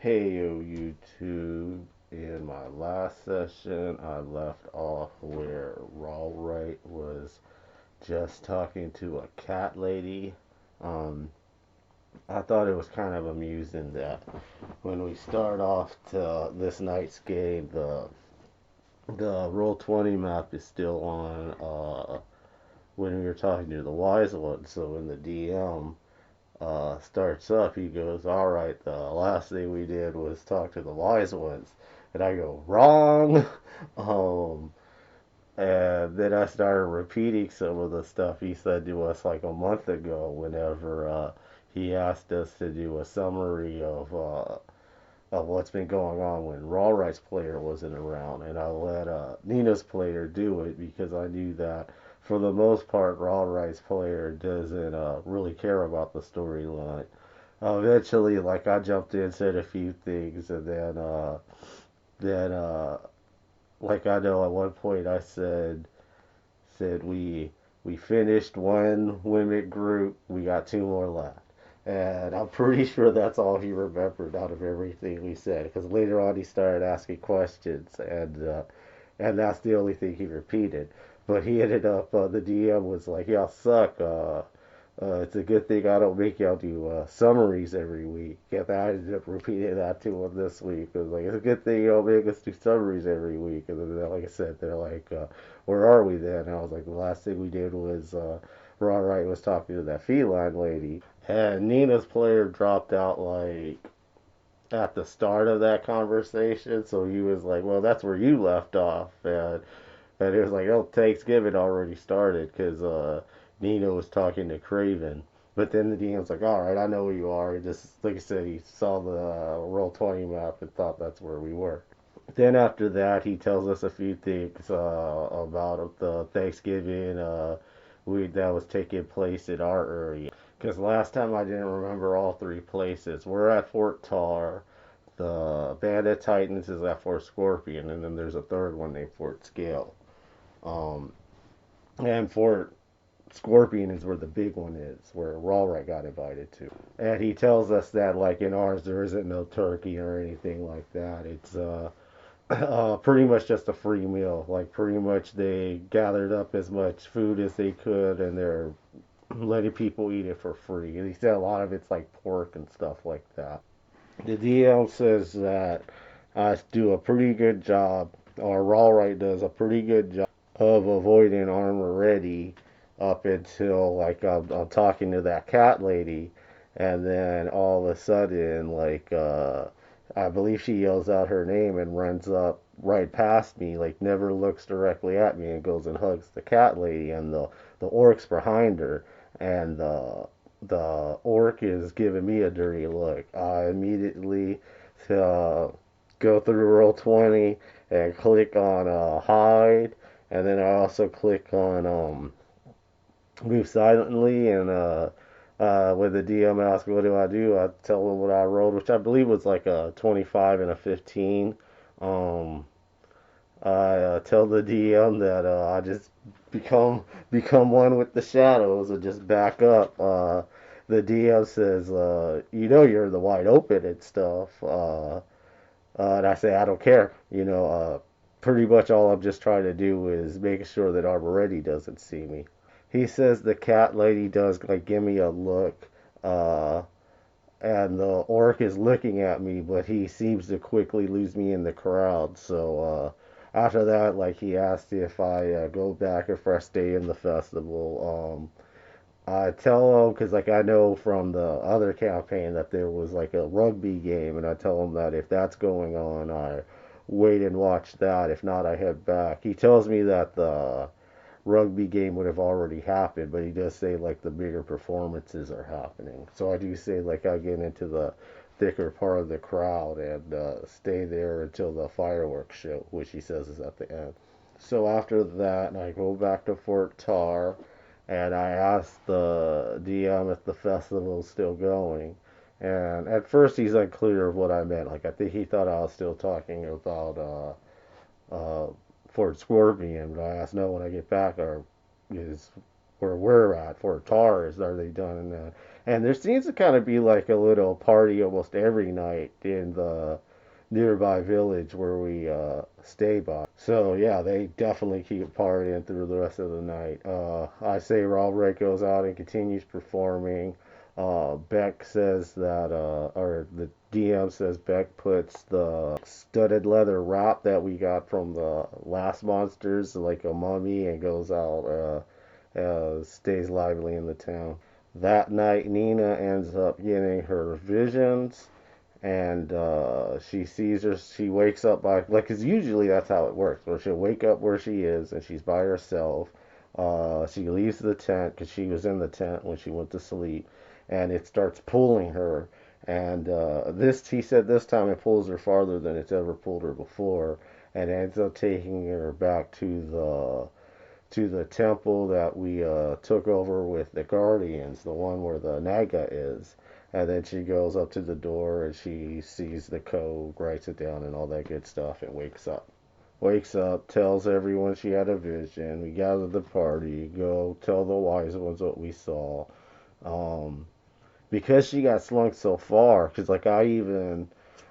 Hey yo YouTube, in my last session I left off where Rawright was just talking to a cat lady. Um, I thought it was kind of amusing that when we start off to this night's game, the Roll20 map is still on when we were talking to the wise one. So when the DM starts up, he goes, "All right, the last thing we did was talk to the wise ones," and I go, "Wrong." um, and then I started repeating some of the stuff he said to us like a month ago. Whenever he asked us to do a summary of what's been going on when Rawright's player wasn't around, and I let Nina's player do it because I knew that for the most part Rawright's player doesn't really care about the storyline. Eventually, like I jumped in, said a few things, and then like I know at one point I said we finished one women group, we got two more left. And I'm pretty sure that's all he remembered out of everything we said. Because later on he started asking questions, and that's the only thing he repeated. But he ended up, the DM was like, "Y'all suck. It's a good thing I don't make y'all do summaries every week." And I ended up repeating that to him this week. It was like, "It's a good thing you don't make us do summaries every week." And then, like I said, they're like, "Where are we then?" And I was like, "The last thing we did was Ron Wright was talking to that feline lady." And Nina's player dropped out like at the start of that conversation, so he was like, "Well, that's where you left off," and it was like, "Oh, Thanksgiving already started," because Nina was talking to Craven. But then the DM's like, "All right, I know where you are." And just like I said, he saw the Roll20 map and thought that's where we were. Then after that, he tells us a few things about the Thanksgiving that was taking place in our area. Because last time I didn't remember all three places. We're at Fort Tar. The Bandit Titans is at Fort Scorpion, and then there's a third one named Fort Scale. Um, and Fort Scorpion is where the big one is, where Rawright got invited to. And he tells us that, like in ours, there isn't no turkey or anything like that. It's pretty much just a free meal. Like pretty much they gathered up as much food as they could, and they're letting people eat it for free. And he said a lot of it's like pork and stuff like that. The DL says that I do a pretty good job, or Rawright does a pretty good job of avoiding armor ready up until like I'm talking to that cat lady, and then all of a sudden like I believe she yells out her name and runs up right past me, like never looks directly at me, and goes and hugs the cat lady, and the orc's behind her, and the orc is giving me a dirty look. I immediately uh, go through Roll20 and click on hide, and then I also click on move silently, and when the DM asks what do, I tell them what I rolled, which I believe was like a 25 and a 15. Um, I tell the DM that I just become one with the shadows and just back up. The DM says, "You know you're in the wide open and stuff," and I say, "I don't care." Pretty much all I'm just trying to do is make sure that Armoretti doesn't see me. He says the cat lady does like give me a look, uh, and the orc is looking at me, but he seems to quickly lose me in the crowd. So after that, like he asked if I go back if I stay in the festival. I tell him because like I know from the other campaign that there was like a rugby game, and I tell him that if that's going on, I wait and watch that. If not, I head back. He tells me that the rugby game would have already happened, but he does say like the bigger performances are happening. So I do say like I get into the thicker part of the crowd and stay there until the fireworks show, which he says is at the end. So after that, I go back to Fort Tar, and I ask the DM if the festival's still going. And at first he's unclear of what I meant. Like I think he thought I was still talking about Fort Scorpion, but I asked no when I get back, or is where we're at for Taurus. Are they done? And there seems to kind of be like a little party almost every night in the nearby village where we stay by. So yeah, they definitely keep partying through the rest of the night. I say Robert goes out and continues performing. Beck says that, or the DM says Beck puts the studded leather wrap that we got from the last monsters, like a mummy, and goes out, stays lively in the town. That night, Nina ends up getting her visions, and she wakes up by, like, because usually that's how it works, where she'll wake up where she is, and she's by herself. She leaves the tent, because she was in the tent when she went to sleep, and it starts pulling her. And he said this time it pulls her farther than it's ever pulled her before, and ends up taking her back to the temple that we took over with the Guardians, the one where the Naga is. And then she goes up to the door and she sees the code, writes it down, and all that good stuff, and wakes up. Wakes up, tells everyone she had a vision. We gather the party, go tell the wise ones what we saw. Um, because she got slung so far, because like I even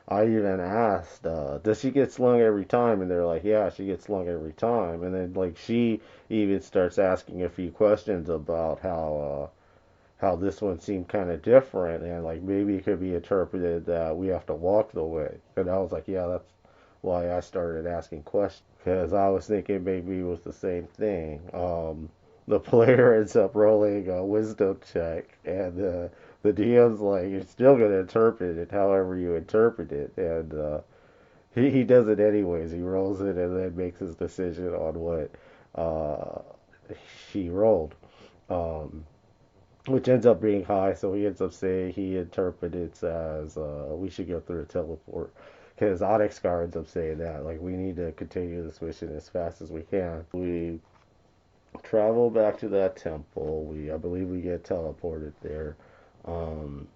asked, does she get slung every time? And they're like, yeah, she gets slung every time. And then like she even starts asking a few questions about how this one seemed kind of different, and like maybe it could be interpreted that we have to walk the way. And I was like, yeah, that's why I started asking questions, because I was thinking maybe it was the same thing. The player ends up rolling a wisdom check, and the DM's like, you're still going to interpret it however you interpret it. And he does it anyways. He rolls it and then makes his decision on what uh, she rolled, um, which ends up being high. So he ends up saying he interprets it as we should go through a teleport. Because Onyx Guard ends up saying that, like, we need to continue this mission as fast as we can. We travel back to that temple. I believe we get teleported there. Um,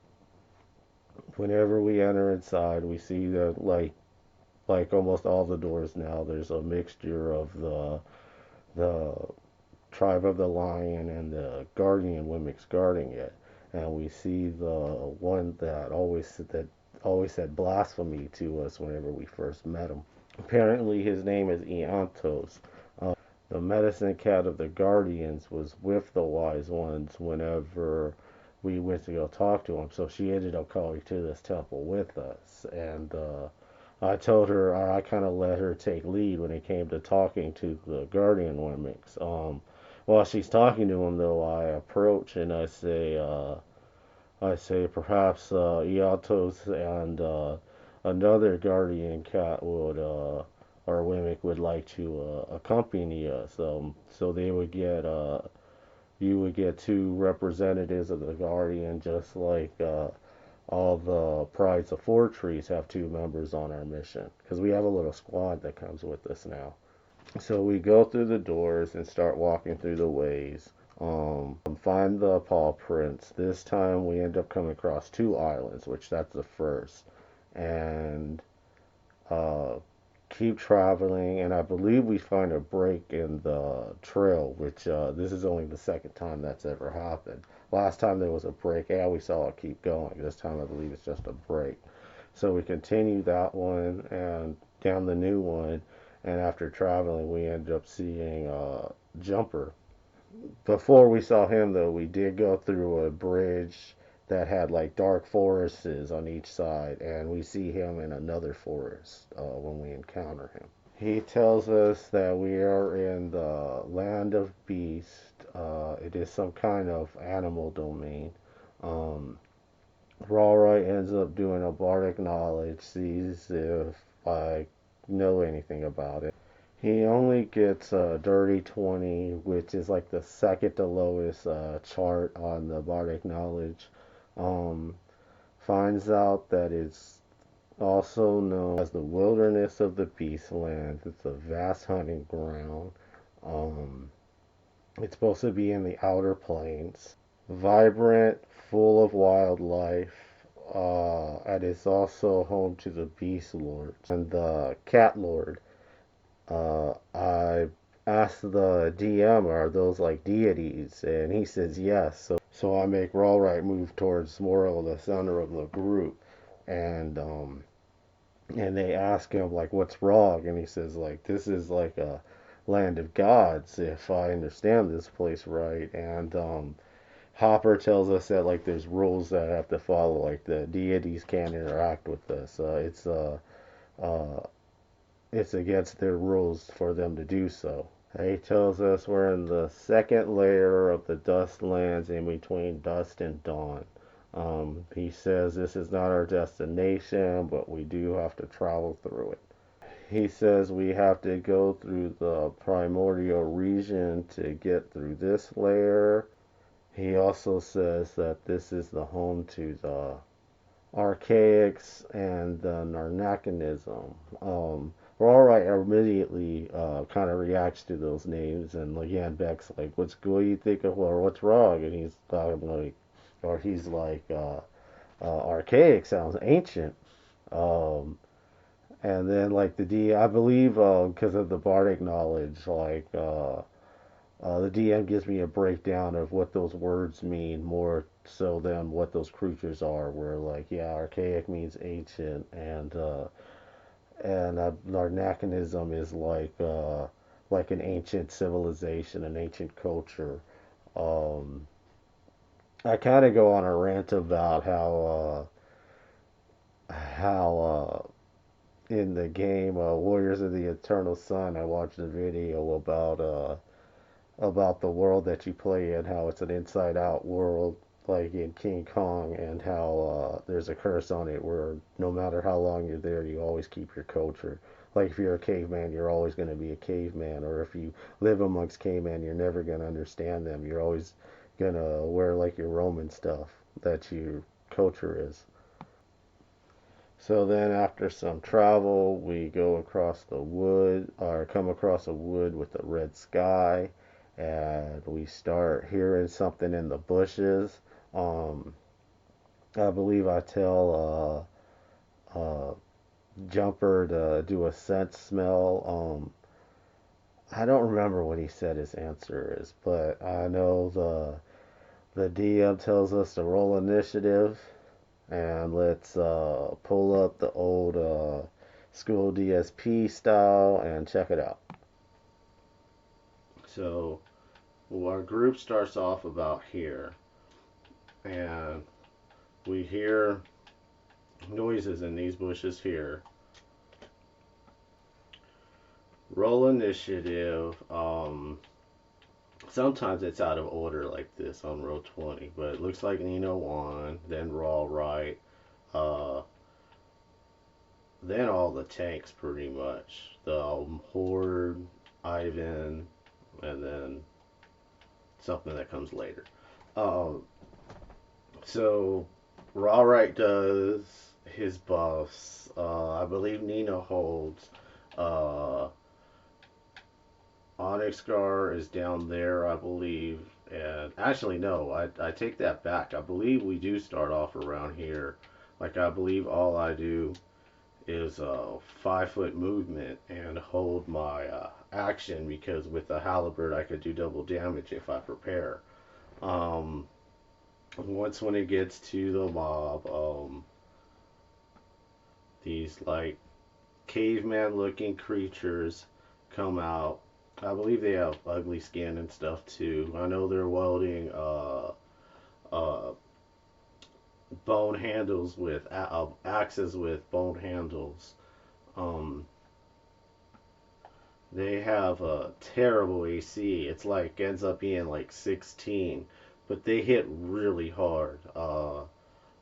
Whenever we enter inside, we see that like almost all the doors now, there's a mixture of the tribe of the lion and the guardian mimics guarding it, and we see the one that always said blasphemy to us whenever we first met him. Apparently, his name is Eontos. The medicine cat of the Guardians was with the wise ones whenever we went to go talk to him. So she ended up coming to this temple with us. And I told her, I kind of let her take lead when it came to talking to the Guardian Mimics. While she's talking to him, though, I approach and I say perhaps Iatos and another Guardian cat would or Wimmick would like to accompany us. So they would get you would get two representatives of the Guardian, just like all the Prides of Four Trees have two members on our mission, because we have a little squad that comes with us now. So we go through the doors and start walking through the ways. Find the paw prints. This time we end up coming across two islands, which that's the first. And uh, keep traveling, and I believe we find a break in the trail, which this is only the second time that's ever happened. Last time there was a break, yeah, we saw it keep going. This time I believe it's just a break. So we continue that one and down the new one, and after traveling, we end up seeing Jumper. Before we saw him, though, we did go through a bridge that had like dark forests on each side, and we see him in another forest when we encounter him. He tells us that we are in the land of beast. It is some kind of animal domain. Um, Rawroy ends up doing a bardic knowledge, sees if I know anything about it. He only gets a dirty 20, which is like the second to lowest chart on the bardic knowledge. Um, Finds out that it's also known as the wilderness of the Beastlands. It's a vast hunting ground. Um, it's supposed to be in the outer plains, vibrant, full of wildlife, and it's also home to the Beast Lords and the Cat Lord. I asks the DM, are those like deities? And he says yes. So I make Rawright move towards more of the center of the group, and they ask him like what's wrong, and he says like this is like a land of gods if I understand this place right. And Hopper tells us that like there's rules that I have to follow, like the deities can't interact with us. Uh, it's against their rules for them to do so. He tells us we're in the second layer of the dust lands in between dusk and dawn. He says this is not our destination, but we do have to travel through it. He says we have to go through the primordial region to get through this layer. He also says that this is the home to the archaics and the Narnacanism. Rawright immediately kind of reacts to those names, and again, Beck's like, "What do you think of, or what's wrong?" And he's like, "Archaic sounds ancient." Um, and then like I believe, because of the bardic knowledge, the DM gives me a breakdown of what those words mean more so than what those creatures are. Where like, yeah, archaic means ancient, and Narnacanism is like an ancient civilization, an ancient culture. Um, I kind of go on a rant about how in the game Warriors of the Eternal Sun, I watched a video about the world that you play in, how it's an inside out world like in King Kong, and how there's a curse on it where no matter how long you're there, you always keep your culture. Like if you're a caveman, you're always going to be a caveman, or if you live amongst cavemen, you're never going to understand them. You're always going to wear like your Roman stuff that your culture is. So then after some travel, we go across the wood, or come across a wood with a red sky, and we start hearing something in the bushes. Um, I believe I tell Jumper to do a scent smell. I don't remember what he said his answer is, but I know the DM tells us to roll initiative, and let's pull up the old school DSP style and check it out. So our group starts off about here, and we hear noises in these bushes here. Roll initiative. Sometimes it's out of order like this on roll 20, but it looks like Nino won, then Rawright, uh, then all the tanks pretty much. The Horde, Ivan, and then something that comes later. Um, so Rawright does his buffs. I believe Nina holds. Uh, Onyx Scar is down there, I believe. And actually, no, I take that back. I believe we do start off around here. Like, I believe all I do is a 5 foot movement and hold my action because with the halberd I could do double damage if I prepare. Um, Once when it gets to the mob, these like caveman looking creatures come out. I believe they have ugly skin and stuff too. I know they're welding uh, bone handles with axes with bone handles. Um, they have a terrible AC. It's like ends up being like 16, but they hit really hard.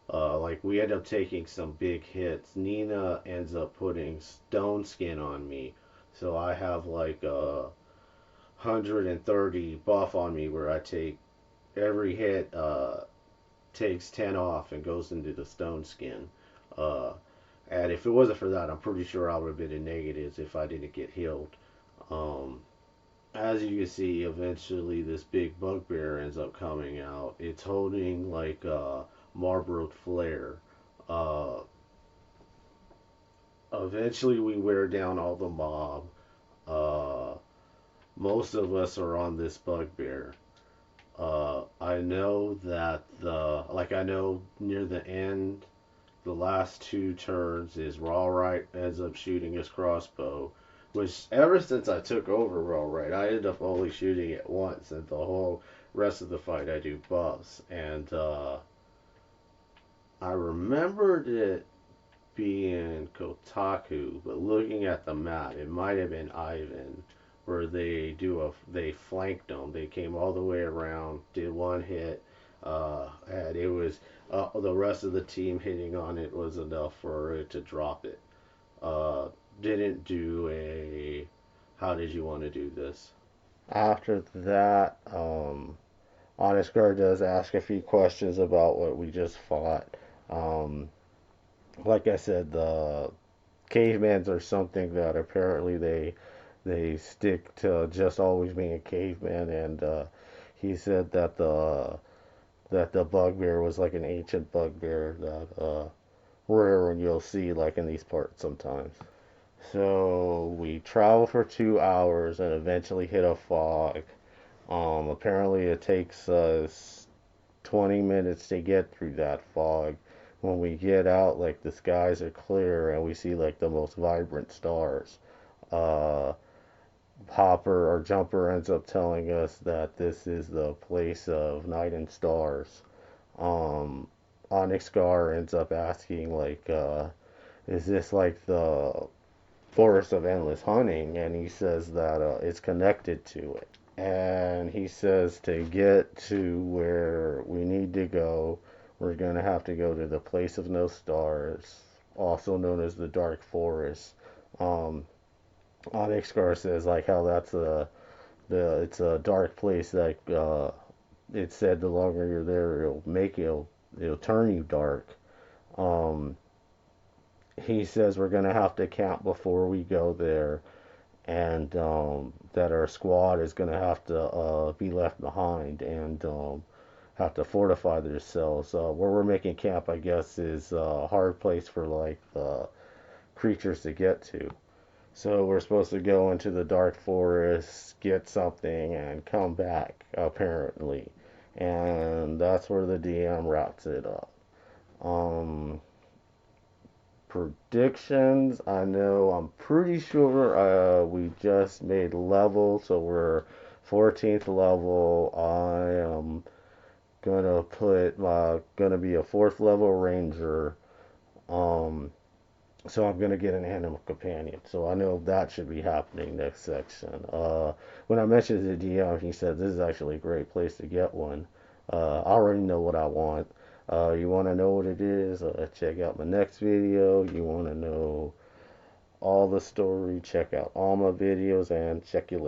Like we end up taking some big hits. Nina ends up putting stone skin on me, so I have like a 130 buff on me where I take every hit takes 10 off and goes into the stone skin. Uh, and if it wasn't for that, I'm pretty sure I would have been in negatives if I didn't get healed. Um, as you can see, eventually this big bugbear ends up coming out. It's holding like a Marlboro flare. Uh, Eventually we wear down all the mob. Uh, most of us are on this bugbear. I know that I know near the end, the last two turns is Raw Right ends up shooting his crossbow, which ever since I took over Raw Right, I ended up only shooting it once, and the whole rest of the fight I do buffs. And I remembered it being Kotaku, but looking at the map, it might have been Ivan, where they flanked them. They came all the way around, did one hit, and it was the rest of the team hitting on it was enough for it to drop it. Uh, didn't do a. How did you want to do this? After that, Honest Guard does ask a few questions about what we just fought. Um, like I said, the cavemans are something that apparently they stick to just always being a caveman, and he said that the bugbear was like an ancient bugbear that rare and you'll see like in these parts sometimes. So we travel for 2 hours and eventually hit a fog. Apparently it takes us 20 minutes to get through that fog. When we get out, like the skies are clear and we see like the most vibrant stars. Uh, Hopper or Jumper ends up telling us that this is the place of night and stars. Um, Onyx Gar ends up asking like, is this like the forest of endless hunting? And he says that it's connected to it. And he says to get to where we need to go, we're going to have to go to the place of no stars, also known as the dark forest. Um, Onyx Scar says like how that's it's a dark place that it said the longer you're there it'll turn you dark. Um, he says we're gonna have to camp before we go there, and that our squad is going to have to be left behind and have to fortify themselves. Where we're making camp, I guess, is a hard place for like the creatures to get to. So we're supposed to go into the dark forest, get something, and come back, apparently. And that's where the DM wraps it up. Um, Predictions. I know I'm pretty sure we just made level, so we're 14th level. I am gonna be a fourth level ranger. Um, so I'm gonna get an animal companion. So I know that should be happening next section. When I mentioned the DM, he said this is actually a great place to get one. I already know what I want. You want to know what it is? Check out my next video. You want to know all the story? Check out all my videos and check you later.